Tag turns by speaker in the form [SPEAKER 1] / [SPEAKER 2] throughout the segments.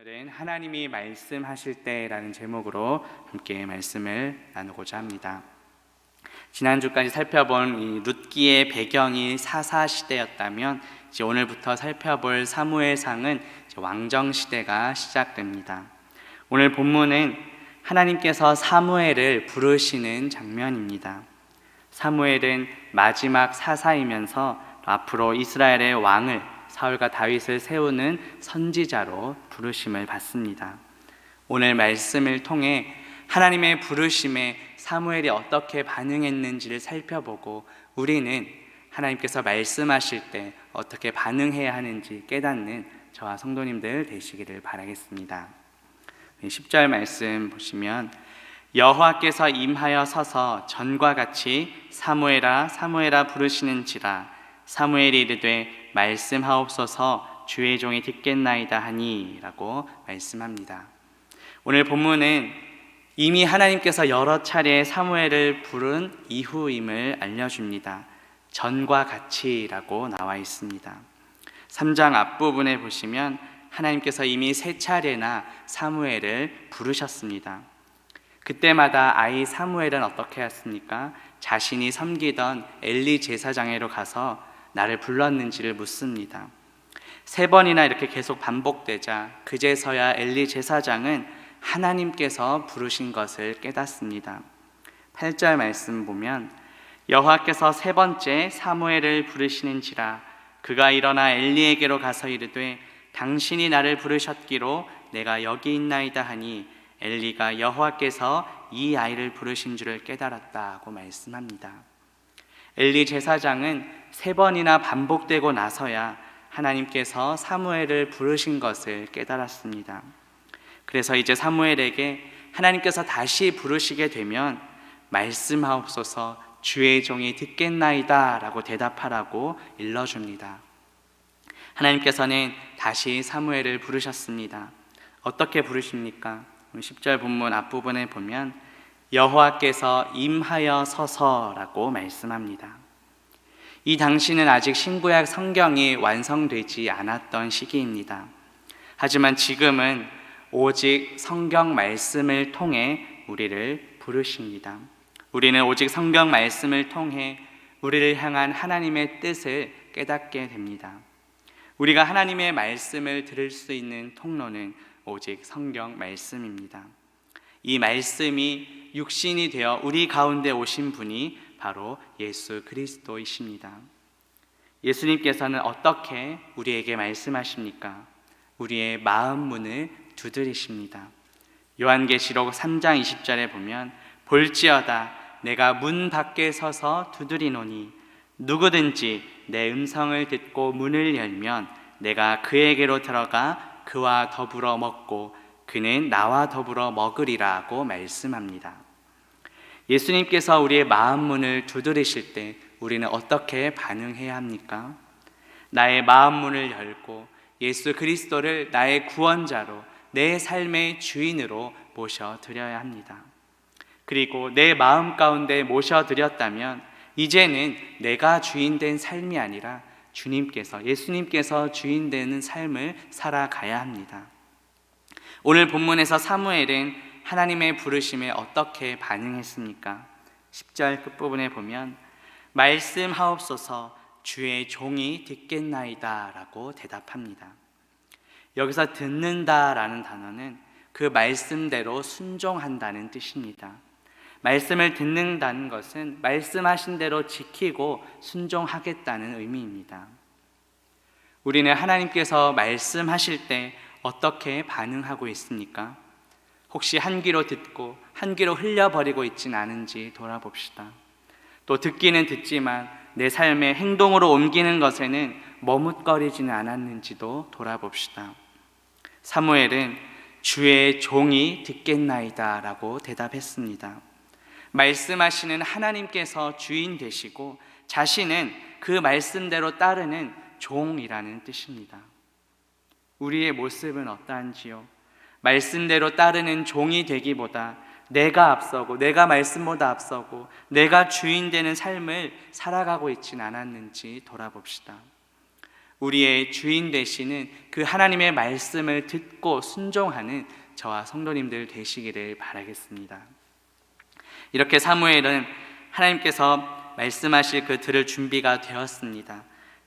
[SPEAKER 1] 오늘은 하나님이 말씀하실 때라는 제목으로 함께 말씀을 나누고자 합니다. 지난주까지 살펴본 이 룻기의 배경이 사사 시대였다면 이제 오늘부터 살펴볼 사무엘상은 왕정 시대가 시작됩니다. 오늘 본문은 하나님께서 사무엘을 부르시는 장면입니다. 사무엘은 마지막 사사이면서 앞으로 이스라엘의 왕을 사울과 다윗을 세우는 선지자로 부르심을 받습니다. 오늘 말씀을 통해 하나님의 부르심에 사무엘이 어떻게 반응했는지를 살펴보고 우리는 하나님께서 말씀하실 때 어떻게 반응해야 하는지 깨닫는 저와 성도님들 되시기를 바라겠습니다. 10절 말씀 보시면 여호와께서 임하여 서서 전과 같이 사무엘아 사무엘아 부르시는지라 사무엘이 이르되 말씀하옵소서 주의 종이 듣겠나이다 하니 라고 말씀합니다. 오늘 본문은 이미 하나님께서 여러 차례 사무엘을 부른 이후임을 알려줍니다. 전과 같이 라고 나와 있습니다. 3장 앞부분에 보시면 하나님께서 이미 3차례나 사무엘을 부르셨습니다. 그때마다 아이 사무엘은 어떻게 했습니까? 자신이 섬기던 엘리 제사장에로 가서 나를 불렀는지를 묻습니다. 3번이나 이렇게 계속 반복되자 그제서야 엘리 제사장은 하나님께서 부르신 것을 깨닫습니다. 8절 말씀 보면 여호와께서 3번째 사무엘을 부르시는지라 그가 일어나 엘리에게로 가서 이르되 당신이 나를 부르셨기로 내가 여기 있나이다 하니 엘리가 여호와께서 이 아이를 부르신 줄을 깨달았다고 말씀합니다. 엘리 제사장은 3번이나 반복되고 나서야 하나님께서 사무엘을 부르신 것을 깨달았습니다. 그래서 이제 사무엘에게 하나님께서 다시 부르시게 되면 말씀하옵소서 주의 종이 듣겠나이다 라고 대답하라고 일러줍니다. 하나님께서는 다시 사무엘을 부르셨습니다. 어떻게 부르십니까? 10절 본문 앞부분에 보면 여호와께서 임하여 서서라고 말씀합니다. 이 당시는 아직 신구약 성경이 완성되지 않았던 시기입니다. 하지만 지금은 오직 성경 말씀을 통해 우리를 부르십니다. 우리는 오직 성경 말씀을 통해 우리를 향한 하나님의 뜻을 깨닫게 됩니다. 우리가 하나님의 말씀을 들을 수 있는 통로는 오직 성경 말씀입니다. 이 말씀이 육신이 되어 우리 가운데 오신 분이 바로 예수 그리스도이십니다. 예수님께서는 어떻게 우리에게 말씀하십니까? 우리의 마음 문을 두드리십니다. 요한계시록 3장 20절에 보면 볼지어다 내가 문 밖에 서서 두드리노니 누구든지 내 음성을 듣고 문을 열면 내가 그에게로 들어가 그와 더불어 먹고 그는 나와 더불어 먹으리라고 말씀합니다. 예수님께서 우리의 마음 문을 두드리실 때 우리는 어떻게 반응해야 합니까? 나의 마음 문을 열고 예수 그리스도를 나의 구원자로 내 삶의 주인으로 모셔드려야 합니다. 그리고 내 마음 가운데 모셔드렸다면 이제는 내가 주인 된 삶이 아니라 주님께서 예수님께서 주인 되는 삶을 살아가야 합니다. 오늘 본문에서 사무엘은 하나님의 부르심에 어떻게 반응했습니까? 10절 끝부분에 보면 말씀하옵소서 주의 종이 듣겠나이다 라고 대답합니다. 여기서 듣는다라는 단어는 그 말씀대로 순종한다는 뜻입니다. 말씀을 듣는다는 것은 말씀하신 대로 지키고 순종하겠다는 의미입니다. 우리는 하나님께서 말씀하실 때 어떻게 반응하고 있습니까? 혹시 한 귀로 듣고 한 귀로 흘려버리고 있진 않은지 돌아봅시다. 또 듣기는 듣지만 내 삶의 행동으로 옮기는 것에는 머뭇거리지는 않았는지도 돌아봅시다. 사무엘은 주의 종이 듣겠나이다 라고 대답했습니다. 말씀하시는 하나님께서 주인 되시고 자신은 그 말씀대로 따르는 종이라는 뜻입니다. 우리의 모습은 어떠한지요? 말씀대로 따르는 종이 되기보다 내가 앞서고 내가 말씀보다 앞서고 내가 주인 되는 삶을 살아가고 있진 않았는지 돌아봅시다. 우리의 주인 되시는 그 하나님의 말씀을 듣고 순종하는 저와 성도님들 되시기를 바라겠습니다. 이렇게 사무엘은 하나님께서 말씀하실 그 들을 준비가 되었습니다.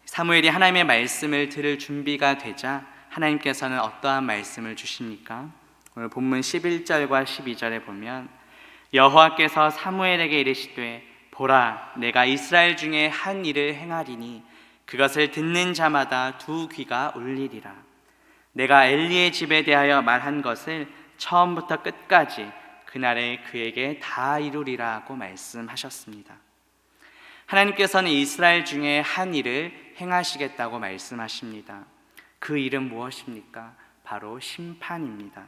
[SPEAKER 1] 사무엘이 하나님의 말씀을 들을 준비가 되자 하나님께서는 어떠한 말씀을 주십니까? 오늘 본문 11절과 12절에 보면 여호와께서 사무엘에게 이르시되 보라, 내가 이스라엘 중에 한 일을 행하리니 그것을 듣는 자마다 두 귀가 울리리라. 내가 엘리의 집에 대하여 말한 것을 처음부터 끝까지 그날에 그에게 다 이루리라 하고 말씀하셨습니다. 하나님께서는 이스라엘 중에 한 일을 행하시겠다고 말씀하십니다. 그 일은 무엇입니까? 바로 심판입니다.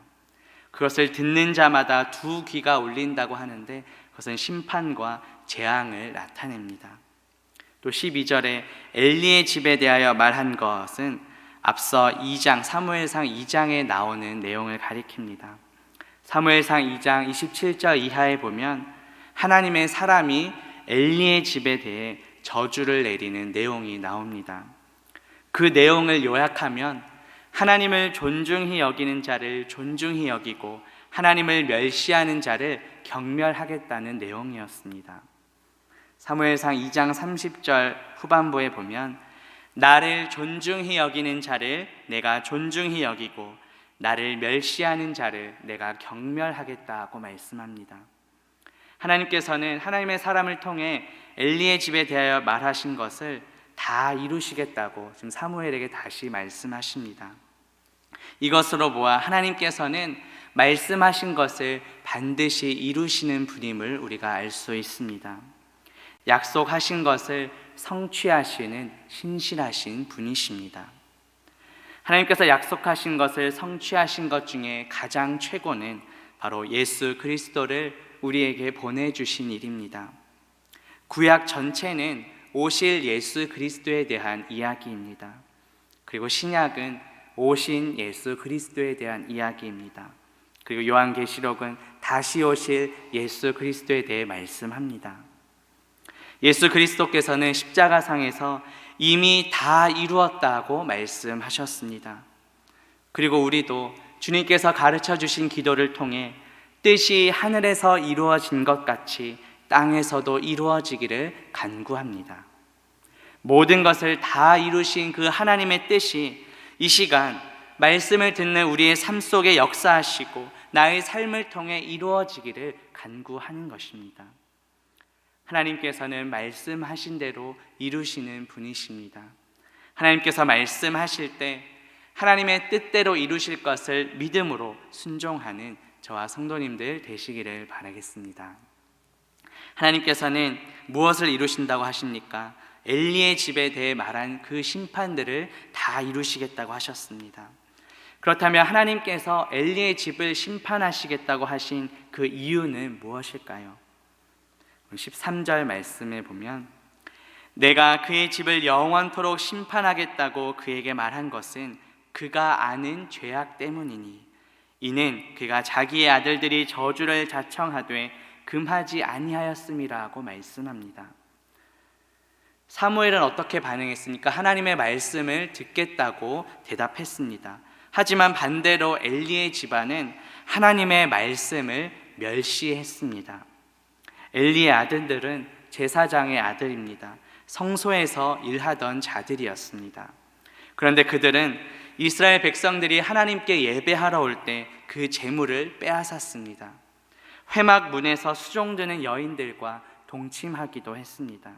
[SPEAKER 1] 그것을 듣는 자마다 두 귀가 울린다고 하는데 그것은 심판과 재앙을 나타냅니다. 또 12절에 엘리의 집에 대하여 말한 것은 앞서 2장 사무엘상 2장에 나오는 내용을 가리킵니다. 사무엘상 2장 27절 이하에 보면 하나님의 사람이 엘리의 집에 대해 저주를 내리는 내용이 나옵니다. 그 내용을 요약하면 하나님을 존중히 여기는 자를 존중히 여기고 하나님을 멸시하는 자를 경멸하겠다는 내용이었습니다. 사무엘상 2장 30절 후반부에 보면 나를 존중히 여기는 자를 내가 존중히 여기고 나를 멸시하는 자를 내가 경멸하겠다고 말씀합니다. 하나님께서는 하나님의 사람을 통해 엘리의 집에 대하여 말하신 것을 다 이루시겠다고 지금 사무엘에게 다시 말씀하십니다. 이것으로 보아 하나님께서는 말씀하신 것을 반드시 이루시는 분임을 우리가 알 수 있습니다. 약속하신 것을 성취하시는 신실하신 분이십니다. 하나님께서 약속하신 것을 성취하신 것 중에 가장 최고는 바로 예수 그리스도를 우리에게 보내주신 일입니다. 구약 전체는 오실 예수 그리스도에 대한 이야기입니다. 그리고 신약은 오신 예수 그리스도에 대한 이야기입니다. 그리고 요한계시록은 다시 오실 예수 그리스도에 대해 말씀합니다. 예수 그리스도께서는 십자가상에서 이미 다 이루었다고 말씀하셨습니다. 그리고 우리도 주님께서 가르쳐 주신 기도를 통해 뜻이 하늘에서 이루어진 것 같이 땅에서도 이루어지기를 간구합니다. 모든 것을 다 이루신 그 하나님의 뜻이 이 시간 말씀을 듣는 우리의 삶 속에 역사하시고 나의 삶을 통해 이루어지기를 간구하는 것입니다. 하나님께서는 말씀하신 대로 이루시는 분이십니다. 하나님께서 말씀하실 때 하나님의 뜻대로 이루실 것을 믿음으로 순종하는 저와 성도님들 되시기를 바라겠습니다. 하나님께서는 무엇을 이루신다고 하십니까? 엘리의 집에 대해 말한 그 심판들을 다 이루시겠다고 하셨습니다. 그렇다면 하나님께서 엘리의 집을 심판하시겠다고 하신 그 이유는 무엇일까요? 13절 말씀에 보면 내가 그의 집을 영원토록 심판하겠다고 그에게 말한 것은 그가 아는 죄악 때문이니 이는 그가 자기의 아들들이 저주를 자청하되 금하지 아니하였음이라고 말씀합니다. 사무엘은 어떻게 반응했습니까? 하나님의 말씀을 듣겠다고 대답했습니다. 하지만 반대로 엘리의 집안은 하나님의 말씀을 멸시했습니다. 엘리의 아들들은 제사장의 아들입니다. 성소에서 일하던 자들이었습니다. 그런데 그들은 이스라엘 백성들이 하나님께 예배하러 올 때 그 제물을 빼앗았습니다. 회막 문에서 수종드는 여인들과 동침하기도 했습니다.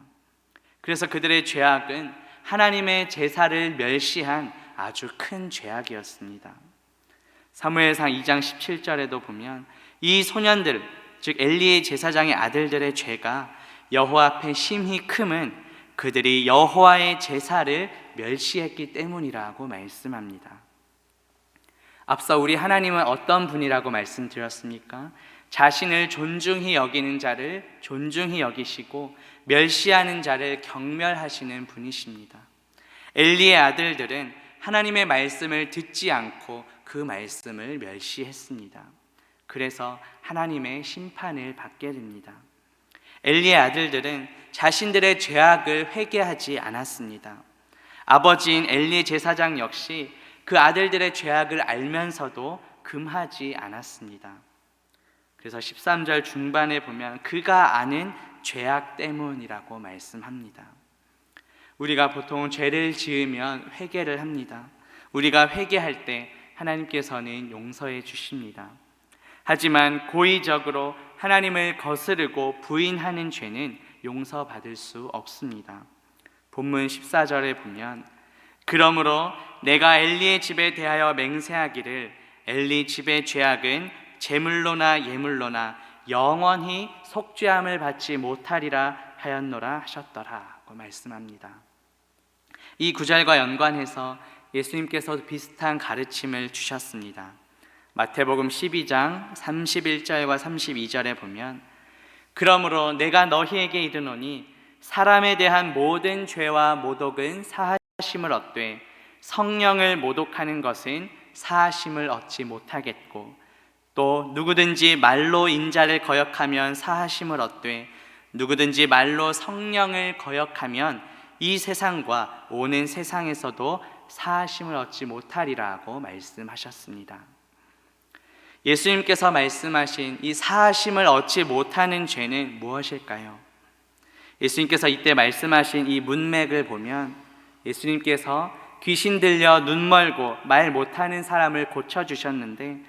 [SPEAKER 1] 그래서 그들의 죄악은 하나님의 제사를 멸시한 아주 큰 죄악이었습니다. 사무엘상 2장 17절에도 보면 이 소년들, 즉 엘리의 제사장의 아들들의 죄가 여호와 앞에 심히 크면 그들이 여호와의 제사를 멸시했기 때문이라고 말씀합니다. 앞서 우리 하나님은 어떤 분이라고 말씀드렸습니까? 자신을 존중히 여기는 자를 존중히 여기시고 멸시하는 자를 경멸하시는 분이십니다. 엘리의 아들들은 하나님의 말씀을 듣지 않고 그 말씀을 멸시했습니다. 그래서 하나님의 심판을 받게 됩니다. 엘리의 아들들은 자신들의 죄악을 회개하지 않았습니다. 아버지인 엘리 제사장 역시 그 아들들의 죄악을 알면서도 금하지 않았습니다. 그래서 13절 중반에 보면 그가 아는 죄악 때문이라고 말씀합니다. 우리가 보통 죄를 지으면 회개를 합니다. 우리가 회개할 때 하나님께서는 용서해 주십니다. 하지만 고의적으로 하나님을 거스르고 부인하는 죄는 용서받을 수 없습니다. 본문 14절에 보면 그러므로 내가 엘리의 집에 대하여 맹세하기를 엘리 집의 죄악은 제물로나 예물로나 영원히 속죄함을 받지 못하리라 하였노라 하셨더라고 말씀합니다. 이 구절과 연관해서 예수님께서 비슷한 가르침을 주셨습니다. 마태복음 12장 31절과 32절에 보면 그러므로 내가 너희에게 이르노니 사람에 대한 모든 죄와 모독은 사하심을 얻되 성령을 모독하는 것은 사하심을 얻지 못하겠고 또 누구든지 말로 인자를 거역하면 사하심을 얻되 누구든지 말로 성령을 거역하면 이 세상과 오는 세상에서도 사하심을 얻지 못하리라고 말씀하셨습니다. 예수님께서 말씀하신 이 사하심을 얻지 못하는 죄는 무엇일까요? 예수님께서 이때 말씀하신 이 문맥을 보면 예수님께서 귀신 들려 눈 멀고 말 못하는 사람을 고쳐주셨는데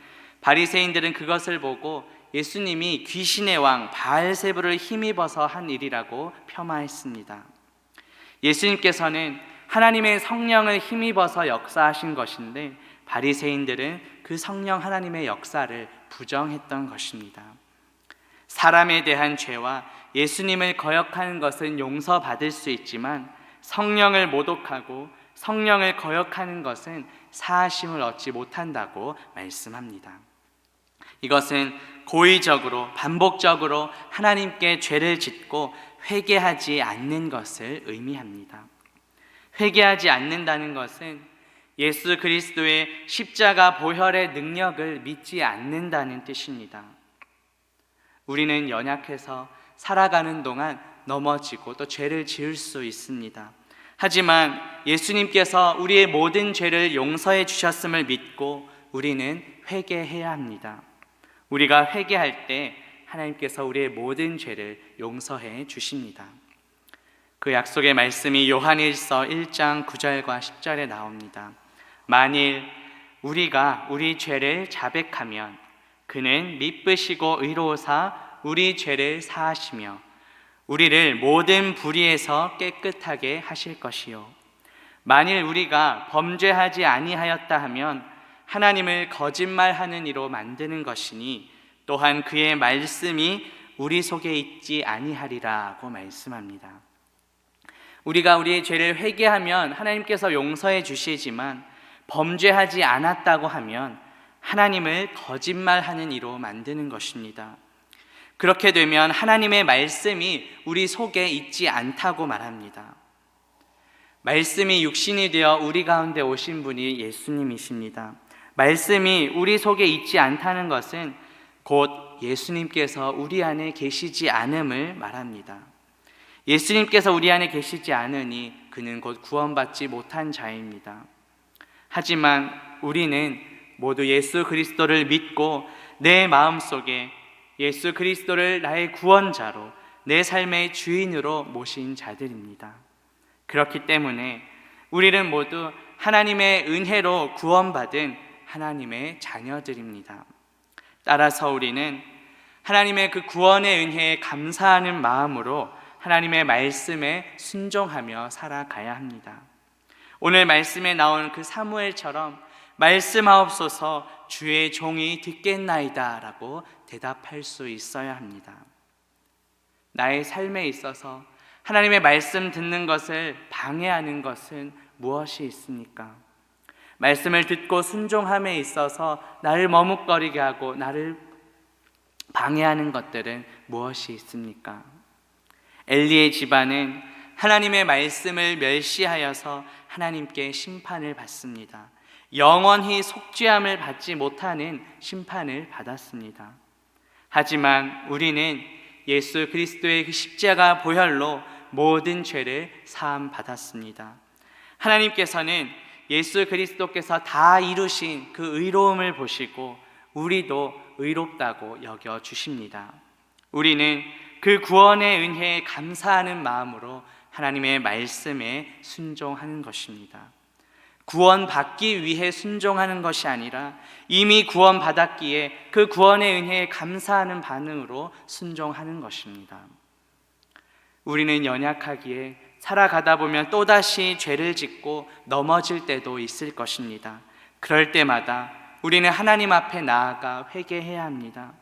[SPEAKER 1] 바리새인들은 그것을 보고 예수님이 귀신의 왕 바알세불을 힘입어서 한 일이라고 폄하했습니다. 예수님께서는 하나님의 성령을 힘입어서 역사하신 것인데 바리새인들은 그 성령 하나님의 역사를 부정했던 것입니다. 사람에 대한 죄와 예수님을 거역하는 것은 용서받을 수 있지만 성령을 모독하고 성령을 거역하는 것은 사하심을 얻지 못한다고 말씀합니다. 이것은 고의적으로 반복적으로 하나님께 죄를 짓고 회개하지 않는 것을 의미합니다. 회개하지 않는다는 것은 예수 그리스도의 십자가 보혈의 능력을 믿지 않는다는 뜻입니다. 우리는 연약해서 살아가는 동안 넘어지고 또 죄를 지을 수 있습니다. 하지만 예수님께서 우리의 모든 죄를 용서해 주셨음을 믿고 우리는 회개해야 합니다. 우리가 회개할 때 하나님께서 우리의 모든 죄를 용서해 주십니다. 그 약속의 말씀이 요한일서 1장 9절과 10절에 나옵니다. 만일 우리가 우리 죄를 자백하면 그는 미쁘시고 의로우사 우리 죄를 사하시며 우리를 모든 불의에서 깨끗하게 하실 것이요 만일 우리가 범죄하지 아니하였다 하면 하나님을 거짓말하는 이로 만드는 것이니 또한 그의 말씀이 우리 속에 있지 아니하리라고 말씀합니다. 우리가 우리의 죄를 회개하면 하나님께서 용서해 주시지만 범죄하지 않았다고 하면 하나님을 거짓말하는 이로 만드는 것입니다. 그렇게 되면 하나님의 말씀이 우리 속에 있지 않다고 말합니다. 말씀이 육신이 되어 우리 가운데 오신 분이 예수님이십니다. 말씀이 우리 속에 있지 않다는 것은 곧 예수님께서 우리 안에 계시지 않음을 말합니다. 예수님께서 우리 안에 계시지 않으니 그는 곧 구원받지 못한 자입니다. 하지만 우리는 모두 예수 그리스도를 믿고 내 마음속에 예수 그리스도를 나의 구원자로 내 삶의 주인으로 모신 자들입니다. 그렇기 때문에 우리는 모두 하나님의 은혜로 구원받은 하나님의 자녀들입니다. 따라서 우리는 하나님의 그 구원의 은혜에 감사하는 마음으로 하나님의 말씀에 순종하며 살아가야 합니다. 오늘 말씀에 나온 그 사무엘처럼 말씀하옵소서 주의 종이 듣겠나이다 라고 대답할 수 있어야 합니다. 나의 삶에 있어서 하나님의 말씀 듣는 것을 방해하는 것은 무엇이 있습니까? 말씀을 듣고 순종함에 있어서 나를 머뭇거리게 하고 나를 방해하는 것들은 무엇이 있습니까? 엘리의 집안은 하나님의 말씀을 멸시하여서 하나님께 심판을 받습니다. 영원히 속죄함을 받지 못하는 심판을 받았습니다. 하지만 우리는 예수 그리스도의 그 십자가 보혈로 모든 죄를 사함 받았습니다. 하나님께서는 예수 그리스도께서 다 이루신 그 의로움을 보시고 우리도 의롭다고 여겨 주십니다. 우리는 그 구원의 은혜에 감사하는 마음으로 하나님의 말씀에 순종하는 것입니다. 구원받기 위해 순종하는 것이 아니라 이미 구원받았기에 그 구원의 은혜에 감사하는 반응으로 순종하는 것입니다. 우리는 연약하기에 살아가다 보면 또다시 죄를 짓고 넘어질 때도 있을 것입니다. 그럴 때마다 우리는 하나님 앞에 나아가 회개해야 합니다.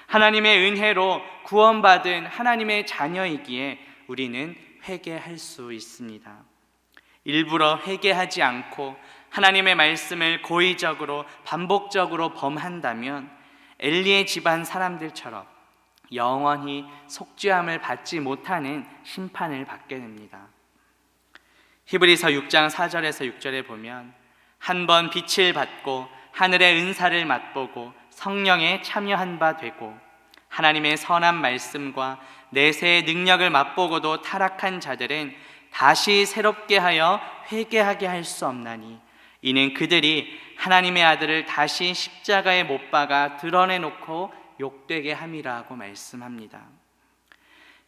[SPEAKER 1] 하나님의 은혜로 구원받은 하나님의 자녀이기에 우리는 회개할 수 있습니다. 일부러 회개하지 않고 하나님의 말씀을 고의적으로 반복적으로 범한다면 엘리의 집안 사람들처럼 영원히 속죄함을 받지 못하는 심판을 받게 됩니다. 히브리서 6장 4절에서 6절에 보면 한 번 빛을 받고 하늘의 은사를 맛보고 성령에 참여한 바 되고 하나님의 선한 말씀과 내세의 능력을 맛보고도 타락한 자들은 다시 새롭게 하여 회개하게 할 수 없나니 이는 그들이 하나님의 아들을 다시 십자가에 못 박아 드러내놓고 욕되게 함이라고 말씀합니다.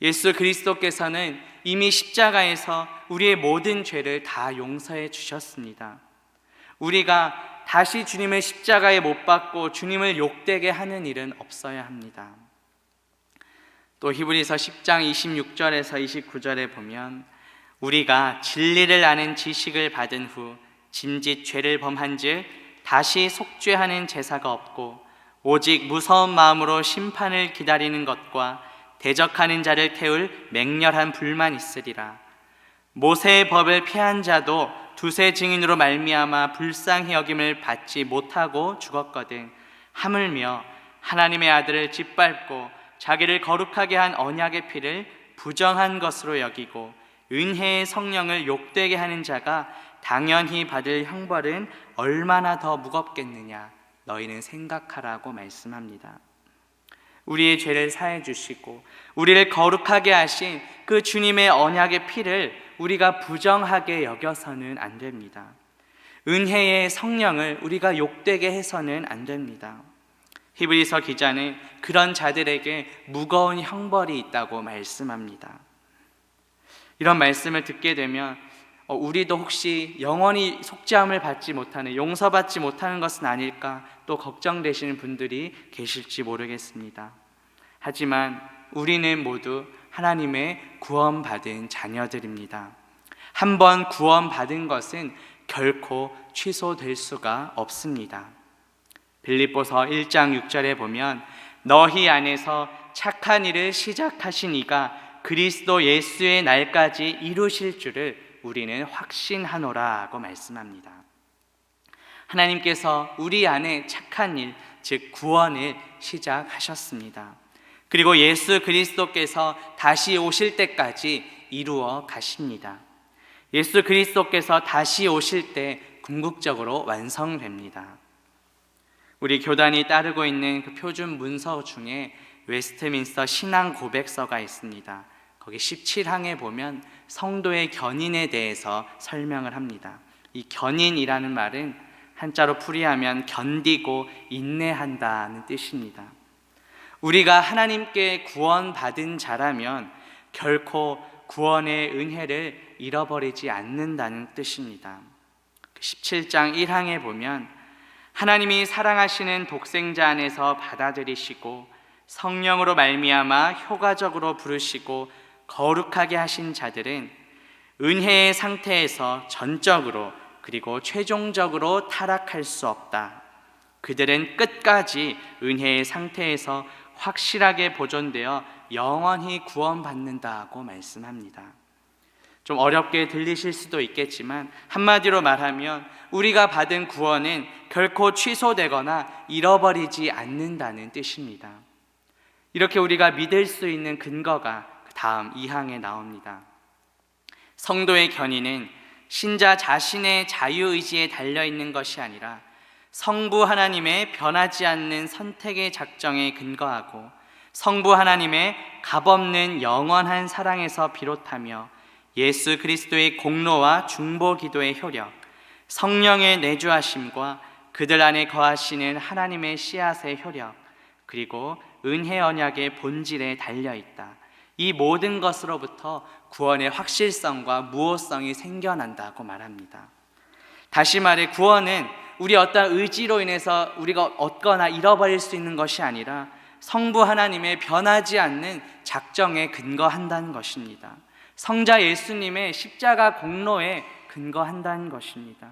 [SPEAKER 1] 예수 그리스도께서는 이미 십자가에서 우리의 모든 죄를 다 용서해 주셨습니다. 우리가 다시 주님을 십자가에 못 박고 주님을 욕되게 하는 일은 없어야 합니다. 또 히브리서 10장 26절에서 29절에 보면 우리가 진리를 아는 지식을 받은 후 짐짓 죄를 범한즉 다시 속죄하는 제사가 없고 오직 무서운 마음으로 심판을 기다리는 것과 대적하는 자를 태울 맹렬한 불만 있으리라. 모세의 법을 피한 자도 두세 증인으로 말미암아 불쌍히 여김을 받지 못하고 죽었거든 하물며 하나님의 아들을 짓밟고 자기를 거룩하게 한 언약의 피를 부정한 것으로 여기고 은혜의 성령을 욕되게 하는 자가 당연히 받을 형벌은 얼마나 더 무겁겠느냐 너희는 생각하라고 말씀합니다. 우리의 죄를 사해 주시고 우리를 거룩하게 하신 그 주님의 언약의 피를 우리가 부정하게 여겨서는 안 됩니다. 은혜의 성령을 우리가 욕되게 해서는 안 됩니다. 히브리서 기자는 그런 자들에게 무거운 형벌이 있다고 말씀합니다. 이런 말씀을 듣게 되면 우리도 혹시 영원히 속죄함을 받지 못하는, 용서받지 못하는 것은 아닐까 또 걱정되시는 분들이 계실지 모르겠습니다. 하지만 우리는 모두 하나님의 구원받은 자녀들입니다. 한번 구원받은 것은 결코 취소될 수가 없습니다. 빌립보서 1장 6절에 보면 너희 안에서 착한 일을 시작하신 이가 그리스도 예수의 날까지 이루실 줄을 우리는 확신하노라고 말씀합니다. 하나님께서 우리 안에 착한 일, 즉 구원을 시작하셨습니다. 그리고 예수 그리스도께서 다시 오실 때까지 이루어 가십니다. 예수 그리스도께서 다시 오실 때 궁극적으로 완성됩니다. 우리 교단이 따르고 있는 그 표준 문서 중에 웨스트민스터 신앙 고백서가 있습니다. 거기 17항에 보면 성도의 견인에 대해서 설명을 합니다. 이 견인이라는 말은 한자로 풀이하면 견디고 인내한다는 뜻입니다. 우리가 하나님께 구원받은 자라면 결코 구원의 은혜를 잃어버리지 않는다는 뜻입니다. 17장 1항에 보면 하나님이 사랑하시는 독생자 안에서 받아들이시고 성령으로 말미암아 효과적으로 부르시고 거룩하게 하신 자들은 은혜의 상태에서 전적으로 그리고 최종적으로 타락할 수 없다. 그들은 끝까지 은혜의 상태에서 확실하게 보존되어 영원히 구원받는다고 말씀합니다. 좀 어렵게 들리실 수도 있겠지만 한마디로 말하면 우리가 받은 구원은 결코 취소되거나 잃어버리지 않는다는 뜻입니다. 이렇게 우리가 믿을 수 있는 근거가 다음 2항에 나옵니다. 성도의 견인은 신자 자신의 자유의지에 달려있는 것이 아니라 성부 하나님의 변하지 않는 선택의 작정에 근거하고 성부 하나님의 값없는 영원한 사랑에서 비롯하며 예수 그리스도의 공로와 중보 기도의 효력, 성령의 내주하심과 그들 안에 거하시는 하나님의 씨앗의 효력, 그리고 은혜 언약의 본질에 달려있다. 이 모든 것으로부터 구원의 확실성과 무효성이 생겨난다고 말합니다. 다시 말해 구원은 우리 어떤 의지로 인해서 우리가 얻거나 잃어버릴 수 있는 것이 아니라 성부 하나님의 변하지 않는 작정에 근거한다는 것입니다. 성자 예수님의 십자가 공로에 근거한다는 것입니다.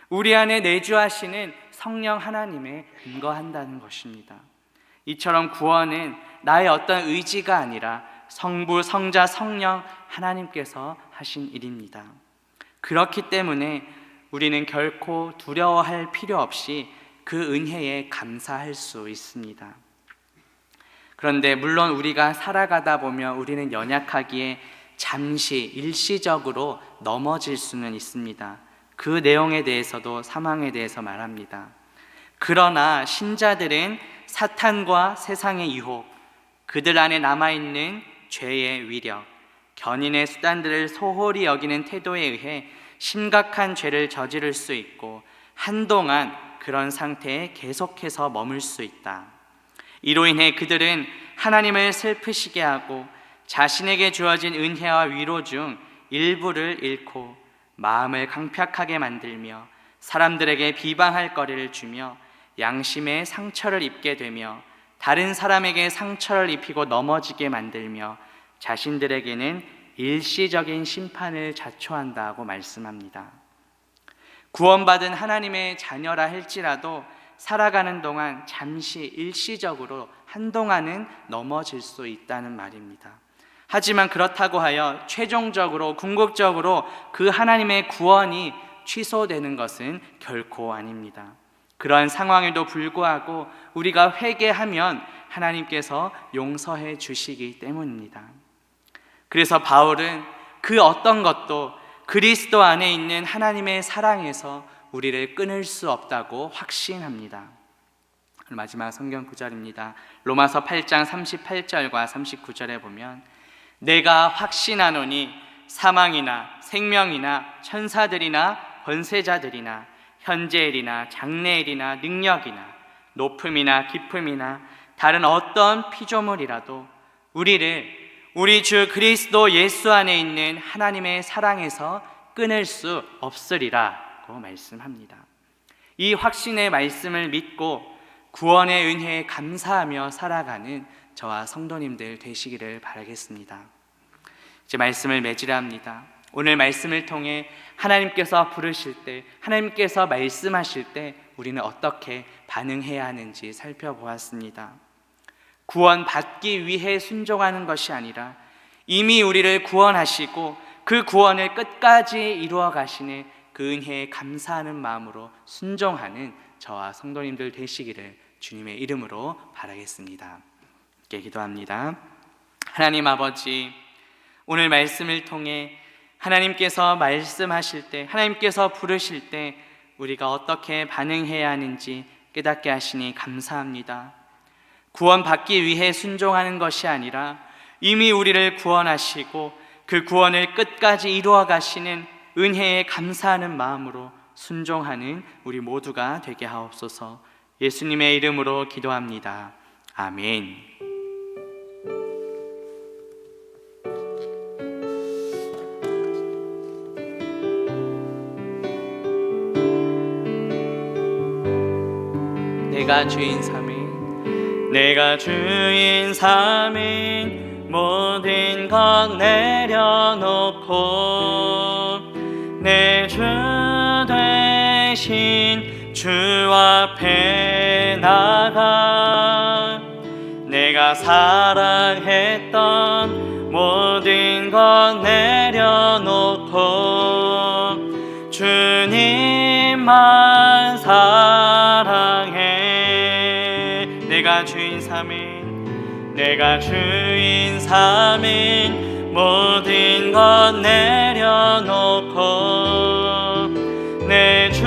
[SPEAKER 1] 우리 안에 내주하시는 성령 하나님에 근거한다는 것입니다. 이처럼 구원은 나의 어떤 의지가 아니라 성부, 성자, 성령 하나님께서 하신 일입니다. 그렇기 때문에 우리는 결코 두려워할 필요 없이 그 은혜에 감사할 수 있습니다. 그런데 물론 우리가 살아가다 보면 우리는 연약하기에 잠시 일시적으로 넘어질 수는 있습니다. 그 내용에 대해서도 사망에 대해서 말합니다. 그러나 신자들은 사탄과 세상의 유혹, 그들 안에 남아있는 죄의 위력, 견인의 수단들을 소홀히 여기는 태도에 의해 심각한 죄를 저지를 수 있고 한동안 그런 상태에 계속해서 머물 수 있다. 이로 인해 그들은 하나님을 슬프시게 하고 자신에게 주어진 은혜와 위로 중 일부를 잃고 마음을 강팍하게 만들며 사람들에게 비방할 거리를 주며 양심의 상처를 입게 되며 다른 사람에게 상처를 입히고 넘어지게 만들며 자신들에게는 일시적인 심판을 자초한다고 말씀합니다. 구원받은 하나님의 자녀라 할지라도 살아가는 동안 잠시 일시적으로 한동안은 넘어질 수 있다는 말입니다. 하지만 그렇다고 하여 최종적으로 궁극적으로 그 하나님의 구원이 취소되는 것은 결코 아닙니다. 그러한 상황에도 불구하고 우리가 회개하면 하나님께서 용서해 주시기 때문입니다. 그래서 바울은 그 어떤 것도 그리스도 안에 있는 하나님의 사랑에서 우리를 끊을 수 없다고 확신합니다. 마지막 성경 구절입니다. 로마서 8장 38절과 39절에 보면 내가 확신하노니 사망이나 생명이나 천사들이나 권세자들이나 현재일이나 장래일이나 능력이나 높음이나 깊음이나 다른 어떤 피조물이라도 우리를 우리 주 그리스도 예수 안에 있는 하나님의 사랑에서 끊을 수 없으리라고 말씀합니다. 이 확신의 말씀을 믿고 구원의 은혜에 감사하며 살아가는 저와 성도님들 되시기를 바라겠습니다. 이제 말씀을 맺으려 합니다. 오늘 말씀을 통해 하나님께서 부르실 때, 하나님께서 말씀하실 때 우리는 어떻게 반응해야 하는지 살펴보았습니다. 구원받기 위해 순종하는 것이 아니라 이미 우리를 구원하시고 그 구원을 끝까지 이루어 가시는 그 은혜에 감사하는 마음으로 순종하는 저와 성도님들 되시기를 주님의 이름으로 바라겠습니다. 함께 기도합니다. 하나님 아버지, 오늘 말씀을 통해 하나님께서 말씀하실 때, 하나님께서 부르실 때 우리가 어떻게 반응해야 하는지 깨닫게 하시니 감사합니다. 구원받기 위해 순종하는 것이 아니라 이미 우리를 구원하시고 그 구원을 끝까지 이루어 가시는 은혜에 감사하는 마음으로 순종하는 우리 모두가 되게 하옵소서. 예수님의 이름으로 기도합니다. 아멘. 내가 주인 삼인, 내가 주인 삼인 모든 것 내려놓고 내 주 대신 주 앞에 나가 내가 사랑했던 모든 것 내려놓고 주님만 사랑해. 내가 주인 삼인, 내가 주인 삼인 모든 것 내려놓고 내 주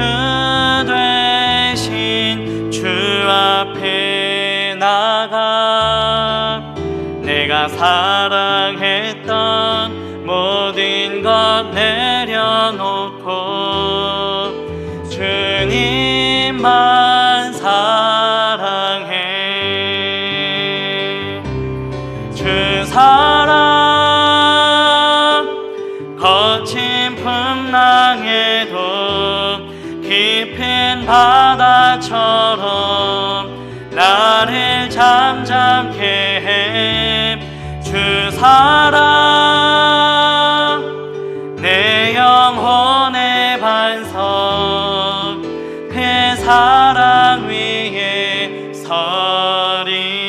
[SPEAKER 1] 대신 주 앞에 나가 내가 사랑했던 모든 것 놓고 주님만 사랑해. 주 사랑 거친 풍랑에도 깊은 바다처럼 나를 잠잠케 해. 주 사랑 내 영혼의 반석, 그 사랑 위에 서리.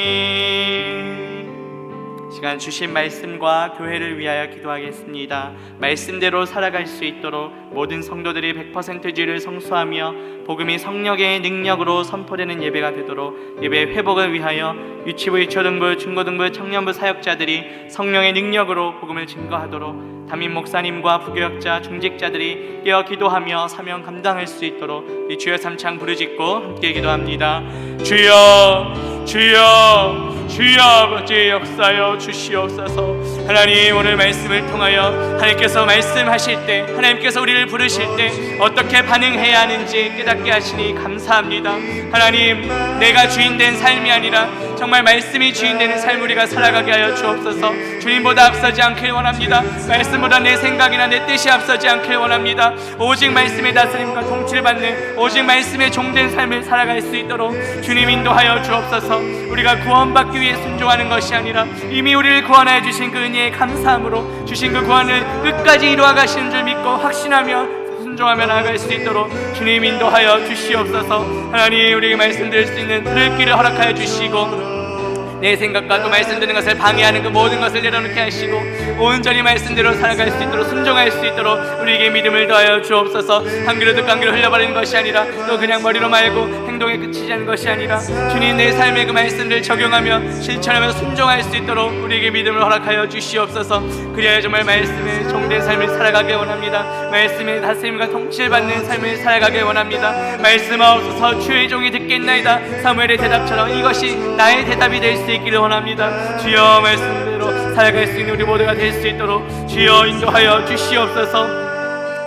[SPEAKER 1] 시간 주신 말씀과 교회를 위하여 기도하겠습니다. 말씀대로 살아갈 수 있도록 모든 성도들이 100%주의를 성수하며 복음이 성령의 능력으로 선포되는 예배가 되도록 예배 회복을 위하여 유치부, 유초등부, 중고등부, 청년부 사역자들이 성령의 능력으로 복음을 증거하도록 담임 목사님과 부교역자, 중직자들이 깨어 기도하며 사명 감당할 수 있도록 이 주여 삼창 부르짖고 함께 기도합니다. 주여, 주여, 주여 아버지의 역사여 주시옵소서. 하나님, 오늘 말씀을 통하여 하나님께서 말씀하실 때, 하나님께서 우리를 부르실 때 어떻게 반응해야 하는지 깨닫게 하시니 감사합니다. 하나님, 내가 주인된 삶이 아니라 정말 말씀이 주인되는 삶을 우리가 살아가게 하여 주옵소서. 주님보다 앞서지 않길 원합니다. 말씀보다 내 생각이나 내 뜻이 앞서지 않길 원합니다. 오직 말씀의 다스림과 통치를 받는 오직 말씀의 종된 삶을 살아갈 수 있도록 주님 인도하여 주옵소서. 우리가 구원받기 위해 순종하는 것이 아니라 이미 우리를 구원하여 주신 그 은혜에 감사함으로 주신 그 구원을 끝까지 이루어 가시는 줄 믿고 확신하며 순종하며 나아갈 수 있도록 주님 인도하여 주시옵소서. 하나님, 우리에게 말씀 드릴 수 있는 들을 길을 허락하여 주시고 내 생각과 또 말씀 드리는 것을 방해하는 그 모든 것을 내려놓게 하시고 온전히 말씀대로 살아갈 수 있도록 순종할 수 있도록 우리에게 믿음을 더하여 주옵소서. 한 귀로 듣고 한 귀로 흘려버리는 것이 아니라 또 그냥 머리로 말고 행동에 그치지 않는 것이 아니라 주님 내 삶의 그 말씀을 적용하며 실천하며 순종할 수 있도록 우리에게 믿음을 허락하여 주시옵소서. 그래야 정말 말씀의 종된 삶을 살아가게 원합니다. 말씀의 다스림과 통치를 받는 삶을 살아가게 원합니다. 말씀하옵소서. 주의 종이 듣겠나이다. 사무엘의 대답처럼 이것이 나의 대답이 될 수 있기를 원합니다. 주여, 말씀대로 살아갈 수 있는 우리 모두가 될 수 있도록 주여 인도하여 주시옵소서.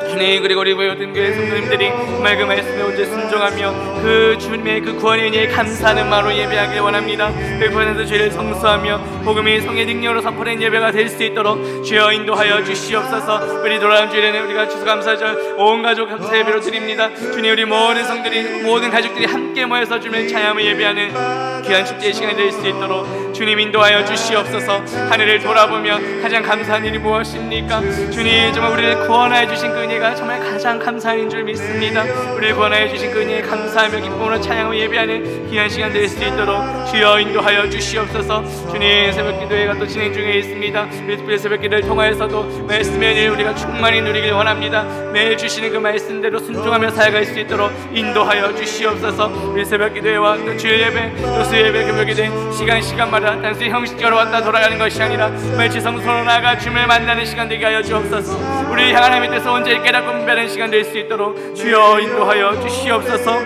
[SPEAKER 1] 하나님, 그리고 우리 모든 교회 성도님들이 정말 그 말씀에 언제 순종하며 그 주님의 그 구원의 은혜에 감사하는 마음으로 예배하길 원합니다. 100% 죄를 성수하며 복음이 성의 능력으로 선포된 예배가 될 수 있도록 주여 인도하여 주시옵소서. 우리 돌아온 주일에는 우리가 추수감사절 온 가족 감사 예배로 드립니다. 주님, 우리 모든 성들이 모든 가족들이 함께 모여서 주님을 찬양하며 예배하는 귀한 축제의 시간이 될 수 있도록 주님 인도하여 주시옵소서. 하늘을 돌아보며 가장 감사한 일이 무엇입니까? 주님, 정말 우리를 구원하여 주신 그 은혜가 정말 가장 감사한 줄 믿습니다. 우리를 구원하여 주신 그 은혜에 감사하며 기쁨으로 찬양하며 예배하는 귀한 시간 될 수 있도록 주여 인도하여 주시옵소서. 주님, 새벽 기도회가 또 진행 중에 있습니다. 우리 특별히 새벽 기도를 통하여서도 말씀의 은혜를 우리가 충만히 누리길 원합니다. 매일 주시는 그 말씀대로 순종하며 살아갈 수 있도록 인도하여 주시옵소서. 우리 새벽 기도회와 또 주일 예배, 또 수요 예배, 금요 기도회 시간마다 단순히 형식적으로 왔다 돌아가는 것이 아니라 말치 성소로 나아가 주님을 만나는 시간 되게 하여 주옵소서. 우리 향한 하나님의 뜻을 온전히 깨닫고 분별하는 시간 될 수 있도록 주여 인도하여 주시옵소서.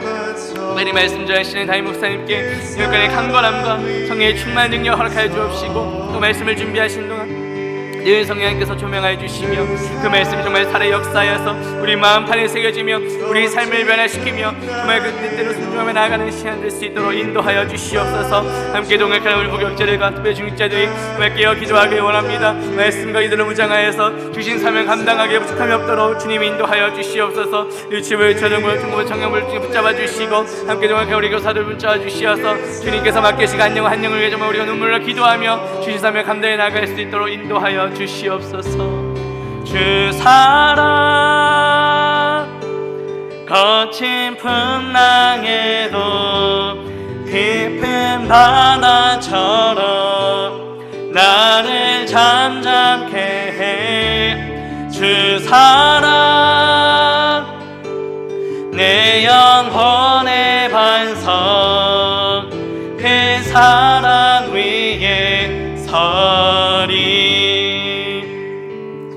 [SPEAKER 1] 매일 말씀 전하시는 담임 목사님께 여기까지 강건함과 성령의 충만한 능력 허락하여 주옵시고 또 말씀을 준비하신 동안 늘 성령님께서 조명하여 주시며 그 말씀이 정말 살아 역사하여서 우리 마음판에 새겨지며 우리 삶을 변화시키며 정말 그 뜻대로 순종하며 나아가는 시간 될 수 있도록 인도하여 주시옵소서. 함께 동역하는 우리 부교역자들과 특별 중직자들이 정말 깨어 기도하길 원합니다. 말씀과 이들을 무장하여서 주신 사명 감당하기에 부족함이 없도록 주님 인도하여 주시옵소서. 유치부, 유초등부, 중고부, 청년부를 붙잡아 주시고 함께 동역하는 우리 교사들 붙잡아 주시어서 주님께서 맡기신 한 영혼 한 영혼을 위해 정말 우리가 눈물로 기도하며 주신 사명 감당해 나아갈 수 있도록 인도하여 주시옵소서. 주 사랑 거친 풍랑에도 깊은 바다처럼 나를 잠잠케 해. 주 사랑 내 영혼의 반석, 그 사랑 위에 서리.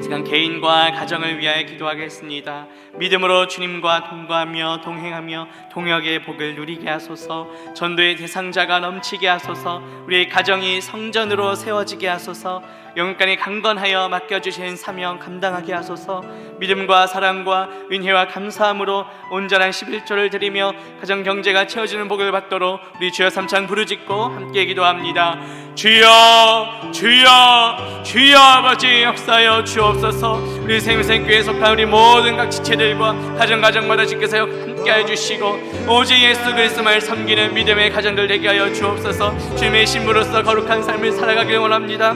[SPEAKER 1] 시간 개인과 가정을 위하여 기도하겠습니다. 믿음으로 주님과 동거하며 동행하며 동역의 복을 누리게 하소서. 전도의 대상자가 넘치게 하소서. 우리의 가정이 성전으로 세워지게 하소서. 영육간에 강건하여 맡겨주신 사명 감당하게 하소서. 믿음과 사랑과 은혜와 감사함으로 온전한 11조를 드리며 가정 경제가 채워지는 복을 받도록 우리 주여 삼창 부르짖고 함께 기도합니다. 주여 주여 주여 아버지 역사하여 주옵소서. 우리 생생교회에 속한 우리 모든 각 지체들과 가정마다 주께서 함께하여 주시고 오직 예수 그리스도를 섬기는 믿음의 가정들 되게 하여 주옵소서. 주님의 신부로서 거룩한 삶을 살아가길 원합니다.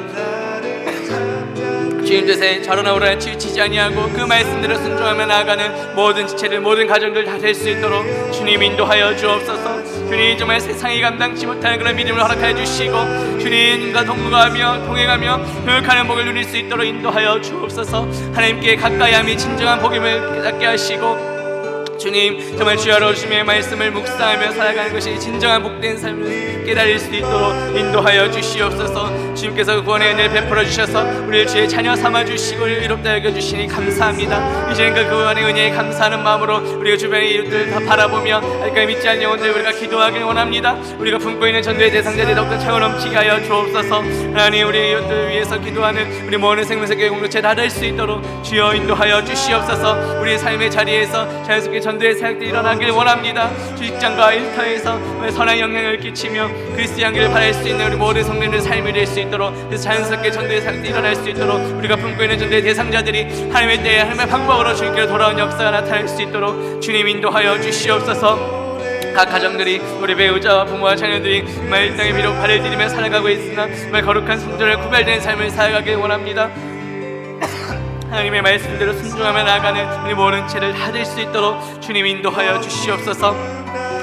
[SPEAKER 1] 주님 뜻에 절하나오라 치우치지 아니하고 그 말씀대로 순종하며 나아가는 모든 지체들 모든 가정들 다 될 수 있도록 주님 인도하여 주옵소서. 주님 정말 세상이 감당치 못하는 그런 믿음을 허락하여 주시고 주님과 동거하며 동행하며 교육하는 복을 누릴 수 있도록 인도하여 주옵소서. 하나님께 가까이함이 진정한 복임을 깨닫게 하시고 주님 정말 주여 주님의 말씀을 묵상하며 살아가는 것이 진정한 복된 삶을 깨달을 수 있도록 인도하여 주시옵소서. 주님께서 구원의 은혜를 베풀어 주셔서 우리를 주의 자녀 삼아 주시고 우리를 의롭다 여겨주시니 감사합니다. 이제는 그 구원의 은혜에 감사하는 마음으로 우리가 주변의 이웃들을 다 바라보며 아직까지 믿지 않는 영혼들 우리가 기도하길 원합니다. 우리가 품고 있는 전도의 대상자들이 더욱더 차고 넘치게 하여 주옵소서. 하나님 우리 이웃들을 위해서 기도하는 우리 모든 생명세계 공동체 다 될 수 있도록 주여 인도하여 주시옵소서. 우리의 삶의 자리에서 자연스럽게 전도의 사역들이 일어나길 원합니다. 직장과 일터에서 선한 영향을 끼치며 그리스도의 향기를 발할 수 있는 우리 모든 성도님들의 삶이 될 수 있도록 그래서 자연스럽게 전도의 사역들이 일어날 수 있도록 우리가 품고 있는 전도의 대상자들이 하나님의 때에 하나님의 방법으로 주님께로 돌아온 역사가 나타날 수 있도록 주님 인도하여 주시옵소서. 각 가정들이 우리 배우자와 부모와 자녀들이 이 땅에 비록 발을 디디며 살아가고 있으나 거룩한 성전을 구별된 삶을 살아가길 원합니다. 하나님의 말씀대로 순종하며 나아가는 우리 모든 죄를 다 될 수 있도록 주님 인도하여 주시옵소서.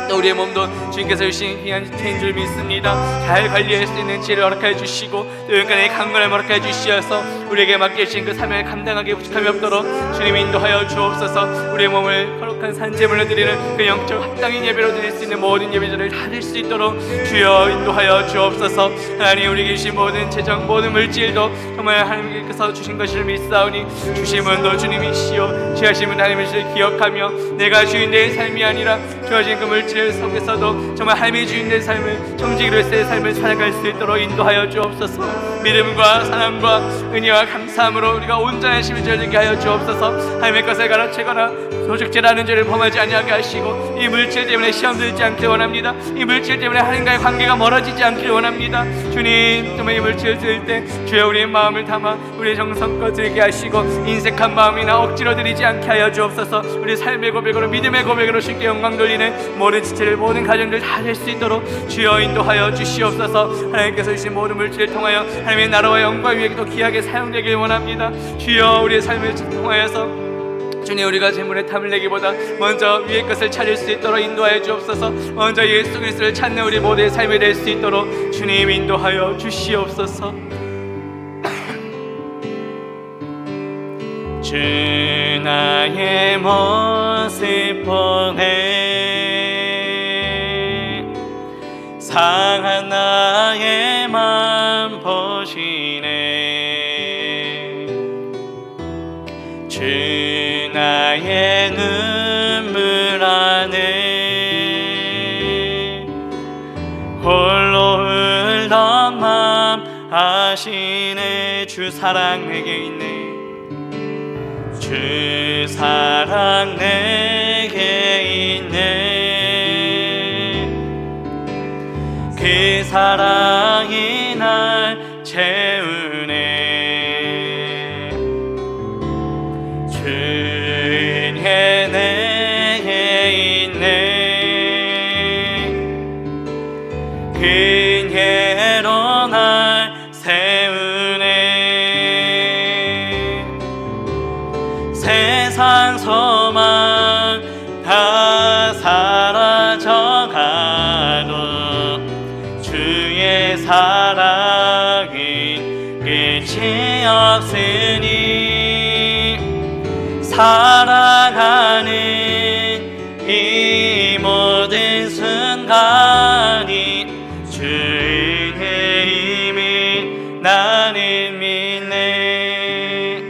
[SPEAKER 1] 또 우리의 몸도 주님께서 주신 귀한 죄인 줄 믿습니다. 잘 관리할 수 있는 지혜를 허락하여 주시고 또 영간의 강건함을 허락하여 주시어서 우리에게 맡기신 그 사명을 감당하기 부족함이 없도록 주님 인도하여 주옵소서. 우리의 몸을 거룩한 산제물로 드리는 그 영적 합당인 예배로 드릴 수 있는 모든 예배들을 다 드릴 수 있도록 주여 인도하여 주옵소서. 하나님 우리에게 주신 모든 재정 모든 물질도 정말 하나님께서 주신 것을 믿사오니 주심은 너 주님이시오 취하심은 하나님이시를 기억하며 내가 주인의 삶이 아니라 주어진 그 물질 속에서도 정말 하나님의 주인된 삶을 정직으로서의 삶을 살아갈 수 있도록 인도하여 주옵소서. 믿음과 사랑과 은혜와 감사함으로 우리가 온전한 심지를 되게 하여 주옵소서. 하나님의 것을 가르치거나 도적질하는 죄를 범하지 아니하게 하시고 이 물질 때문에 시험 들지 않길 원합니다. 이 물질 때문에 하나님과의 관계가 멀어지지 않길 원합니다. 주님 정말 이 물질을 드릴 때 주여 우리의 마음을 담아 우리의 정성껏 드리게 하시고 인색한 마음이나 억지로 드리지 않게 하여 주옵소서. 우리 삶의 고백으로 믿음의 고백으로 쉽게 영광 돌리는 모든 지체를 모든 가정들 다 될 수 있도록 주여 인도하여 주시옵소서. 하나님께서 주신 모든 물질을 통하여 하나님의 나라와 영광 위에 더 귀하게 사용되길 원합니다. 주여 우리의 삶을 통하여서 주님 우리가 재물에 탐을 내기보다 먼저 위의 것을 찾을 수 있도록 인도하여 주옵소서. 먼저 예수 그리스도를 찾는 우리 모두의 삶이 될 수 있도록 주님 인도하여 주시옵소서. 주 나의 모습 보네 상한 나의 맘 보시네 주 나의 눈물 안에 홀로 울던 맘 아시네 주 사랑 내게 있네 주 사랑 내게 있네 그 사랑이 날 채우네 주 은혜 내게 있네 그 은혜로 날 세우네 세상 소망 다 사라져가도 주의 사랑은 끝이 없으니 살아가는 이 모든 순간이 주의 힘이 나는 믿네.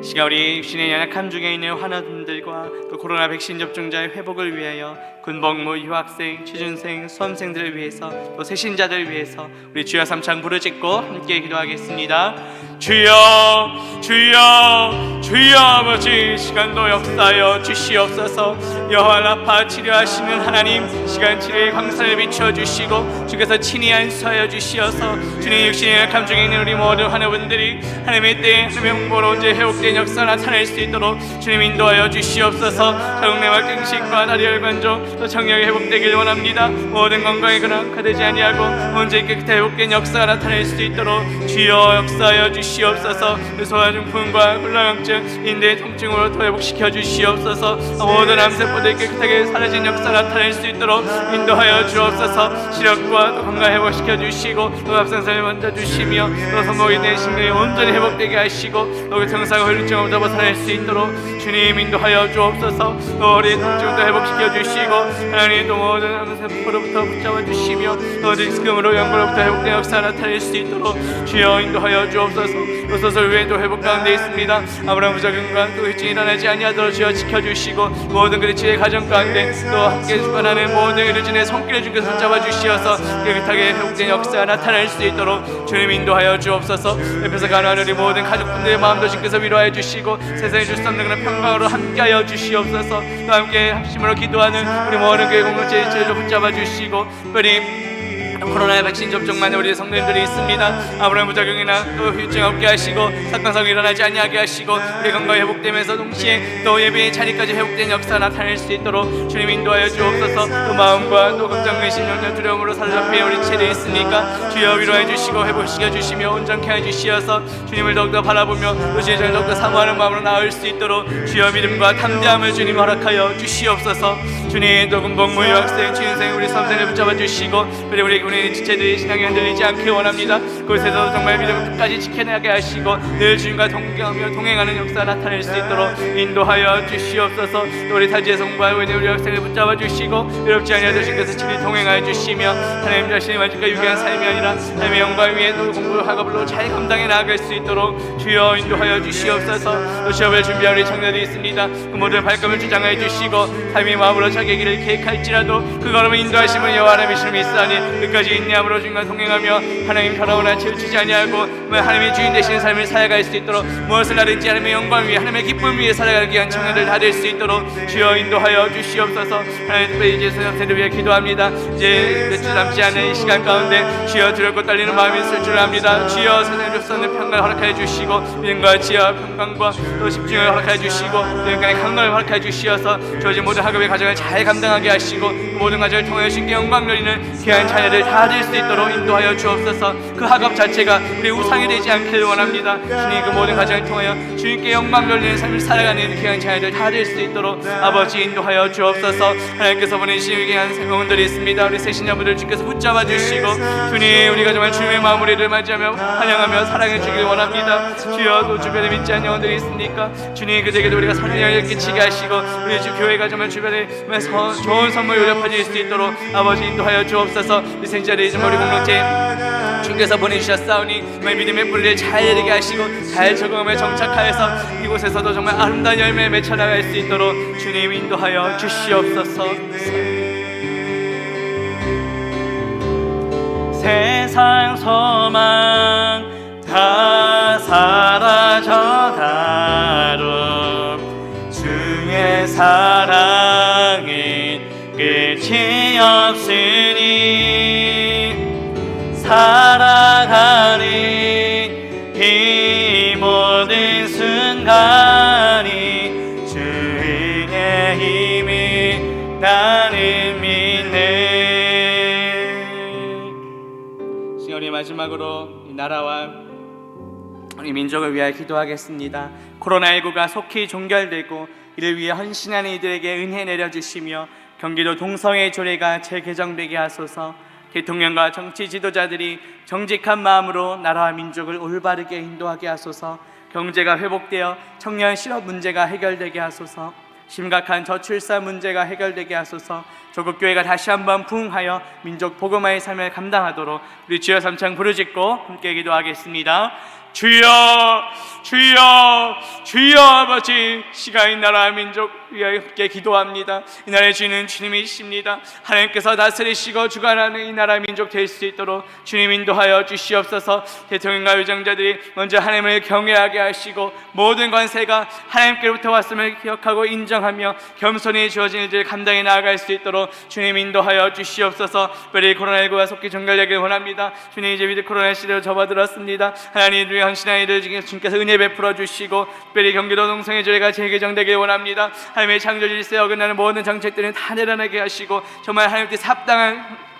[SPEAKER 1] 시간 시간 우리 육신의 연약함 중에 있는 환우분들과 또 코로나 백신 접종자의 회복을 위하여 군복무, 유학생, 취준생, 수험생들을 위해서 또 새신자들을 위해서 우리 주여 삼창 부르짖고 함께 기도하겠습니다. 주여 주여 주여 아버지, 시간도 역사하여 주시옵소서. 여호와 라파 치료하시는 하나님, 시간 치료의 광선을 비춰주시고 주께서 친히 안수하여 주시어서 주님 육신의 연약함 중에 있는 우리 모든 환우분들이 하나님의 때에 하나님의 홍보로 언제 회복된 역사 나타낼 수 있도록 주님 인도하여 주시옵소서. 자국내와 경식과 다리 혈관종 또 청력이 회복되길 원합니다. 모든 건강에 근악화되지 아니하고 언제 깨끗하게 회복된 역사가 나타낼 수 있도록 주여 역사하여 주시옵소서. 소화중풍과 곤란증, 인대 통증으로 더 회복시켜 주시옵소서. 모든 암세포들이 깨끗하게 사라진 역사 나타낼 수 있도록 인도하여 주옵소서. 시력과 또 건강 회복시켜 주시고 또 갑상선을 먼저 주시며 또 손목에 대한 신경이 온전히 회복되게 하시고 또 정상 혈류증을 벗어날 수 있도록 주님 인도하여 주옵소서. 또 우리 통증도 회복시켜 주시고 하나님 또 모든 암세포로부터 붙잡아 주시며 또 디스크으로 연골로부터 회복된 역사 나타낼 수 있도록 주여 인도하여 주옵소서. 또 소설 외에도 회복 가운데 있습니다. 아브라함 부작용과 또 일찍 일어나지 아니하도록 주여 지켜주시고 모든 그리스도의 가정 가운데 또 함께 주관하는 모든 의료진의 손길을 주께서 붙잡아 주시어서 깨끗하게 회복된 역사가 나타날 수 있도록 주님 인도하여 주옵소서. 옆에서 간호하는 우리 모든 가족분들의 마음도 주께서 위로하여 주시고 세상에 줄 수 없는 그런 평강으로 함께하여 주시옵소서. 또 함께 합심으로 기도하는 우리 모든 교회 공동체의 일을 붙잡아 주시고 특별히 코로나 백신 접종만 우리 성도님들이 있습니다. 아무런 부작용이나 또 후유증 없게 하시고 사건 사고 일어나지 아니하게 하시고 우리 건강 회복되면서 동시에 또 예배의 자리까지 회복된 역사 나타낼 수 있도록 주님 인도하여 주옵소서. 또 마음과 또 걱정, 의심, 염려, 두려움으로 사로잡혀 우리 체대에 있으니까 주여 위로해 주시고 회복시켜 주시며 온전케 해 주시어서 주님을 더욱더 바라보며 또 주님을 더욱더 사모하는 마음으로 나을 수 있도록 주여 믿음과 담대함을 주님 허락하여 주시옵소서. 주님 또 군복무, 유학생, 취준생, 우리 수험생을 붙잡아 주시고 그리고 우리 우리 지체들이 신앙이 흔들리지 않길 원합니다. 그곳에서 정말 믿음을 끝까지 지켜내게 하시고 늘 주님과 동경하며 동행하는 역사 나타낼 수 있도록 인도하여 주시옵소서. 또 우리 타지에서 공부하고 있는 우리 학생을 붙잡아 주시고 외롭지 아니하여 주께서 친히 동행하여 주시며 하나님 자신의 만족과 유기한 삶이 아니라 하나님의 영광을 위해 또 공부를 학업으로 잘 감당해 나아갈 수 있도록 주여 인도하여 주시옵소서. 또 시험을 준비할 우리 청년들이 있습니다. 그 모든 발걸음을 주장하여 주시고 하나님의 마음으로 자기의 길을 계획할지라도 그 걸음을 인도하심은 여호와 하나님이시니 있사니 끝까지 인내함으로 주님과 동행하며 하나님 변화오나 치우치지 아니하고 하나님의 주인 되시는 삶을 살아갈 수 있도록 무엇을 하든지 하나님의 영광 위해 하나님의 기쁨 위해 살아가기 위한 청년들 다 될 수 있도록 주여 인도하여 주시옵소서. 하나님 특별히 이제 수험생들을 위해 기도합니다. 이제 며칠 남지 않은 이 시간 가운데 주여 두렵고 떨리는 마음이 있을 줄 압니다. 주여 세상에 줄 수 없는 평강을 허락하여 주시고 믿음과 지혜와 평강과 또 집중을 허락하여 주시고 영광의 강건을 허락하여 주시어서 주어진 모든 학업의 과정을 잘 감당하게 하시고 모든 과정을 통하여 주님께 영광 돌리는 귀한 자녀들 다 될 수 있도록 인도하여 주옵소서. 그 학업 자체가 우리 우상이 되지 않기를 원합니다. 주님 그 모든 과정을 통하여 주님께 영광 돌리는 삶을 살아가는 귀한 자녀들 다 될 수 있도록 아버지 인도하여 주옵소서. 하나님께서 보내주신 귀한 생명들이 있습니다. 우리 새신자분들 주께서 붙잡아 주시고 주님 우리가 정말 주님의 마무리를 맞이하며 환영하며 사랑해 주길 원합니다. 주여 또 주변에 믿지 않는 영혼들이 있으니까 주님 그들에게도 우리가 선행을 끼치게 하시고 우리 주 교회가 정말 주변에 좋은 선물 요잡해질 수 있도록 아버지 인도하여 주옵소서. 우리 생자들이 정말 우리 공동체 주께서 보내주셨사오니 정말 믿음의 뿌리를 잘 내리게 하시고 잘 적응하며 정착하여서 이곳에서도 정말 아름다운 열매를 맺혀 나갈 수 있도록 주님 인도하여 주시옵소서. 세상 소망 다 사라져가도 주의 사랑은 끝이 없으니 살아가는 이 모든 순간이 주의 힘을 나는 믿네. 우리 마지막으로 이 나라와 우리 민족을 위하여 기도하겠습니다. 코로나19가 속히 종결되고 이를 위해 헌신하는 이들에게 은혜 내려주시며 경기도 동성애 조례가 재개정되게 하소서. 대통령과 정치 지도자들이 정직한 마음으로 나라와 민족을 올바르게 인도하게 하소서. 경제가 회복되어 청년 실업 문제가 해결되게 하소서. 심각한 저출산 문제가 해결되게 하소서. 조국교회가 다시 한번 부흥하여 민족 복음화의 삶을 감당하도록 우리 주여 삼창 부르짖고 함께 기도하겠습니다. 주여 주여 주여. 아버지, 시간이 나라 민족 위하여 함께 기도합니다. 이 나라의 주인은 주님이십니다. 하나님께서 다스리시고 주관하는 이 나라 민족 될 수 있도록 주님 인도하여 주시옵소서. 대통령과 의정자들이 먼저 하나님을 경외하게 하시고 모든 관세가 하나님께로부터 왔음을 기억하고 인정하며 겸손히 주어진 일들을 감당해 나아갈 수 있도록 주님 인도하여 주시옵소서. 특별히 코로나19가 속히 종결되길 원합니다. 주님, 이제 위드 코로나 시대로 접어들었습니다. 하나님, 우리 헌신한 이들 중에 주님께서 은혜 베풀어 주시고 특별히 경기도 농성의 조례가 재개정되길 원합니다. 하나님의 창조 질서에 어긋나는 모든 정책들은 다 내려나게 하시고 정말 하나님께서 합당한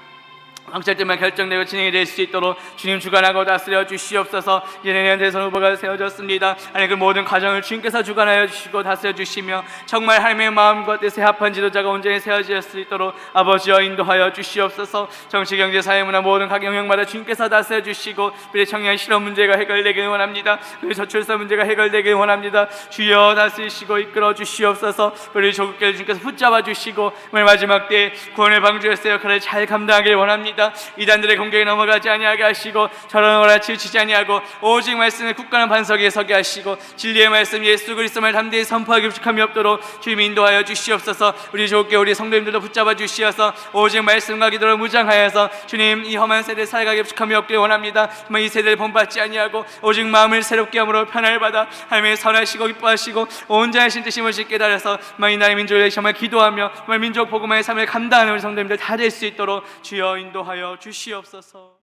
[SPEAKER 1] 왕찰때만 결정되고 진행이 될 수 있도록 주님 주관하고 다스려 주시옵소서. 이제 내년 대선 후보가 세워졌습니다. 하나님, 그 모든 과정을 주님께서 주관하여 주시고 다스려 주시며 정말 하나님의 마음과 뜻에 합한 지도자가 온전히 세워질 수 있도록 아버지여 인도하여 주시옵소서. 정치, 경제, 사회, 문화 모든 각 영역마다 주님께서 다스려 주시고 우리 청년 실업 문제가 해결되길 원합니다. 우리 저출산 문제가 해결되길 원합니다. 주여 다스리시고 이끌어 주시옵소서. 우리 조국계를 주님께서 붙잡아 주시고 오늘 마지막 때에 구원의 방주에서 역할을 잘 감당하길 원합니다. 이단들의 공격에 넘어가지 아니하게 하시고 저러노라 치우치지 아니하고 오직 말씀의 굳건한 반석에 서게 하시고 진리의 말씀 예수 그리스도를 담대히 선포하기 부족함이 없도록 주님 인도하여 주시옵소서. 우리 조국계 우리 성도님들도 붙잡아 주시어서 오직 말씀과 기도로 무장하여서 주님, 이 험한 세대 살아가기 부족함이 없길 원합니다. 정말 이 세대를 본받지 아니하고 오직 마음을 새롭게 함으로 편안을 받아 하나님의 선하시고 기뻐하시고 온전하신 뜻임을 깨달아서 이 나라의 민족을 위해 정말 기도하며 정말 민족 복음화의 삶을 감당하는 우리 성도님들 다 될 수 있도록 주여 인도하여 주시옵소서.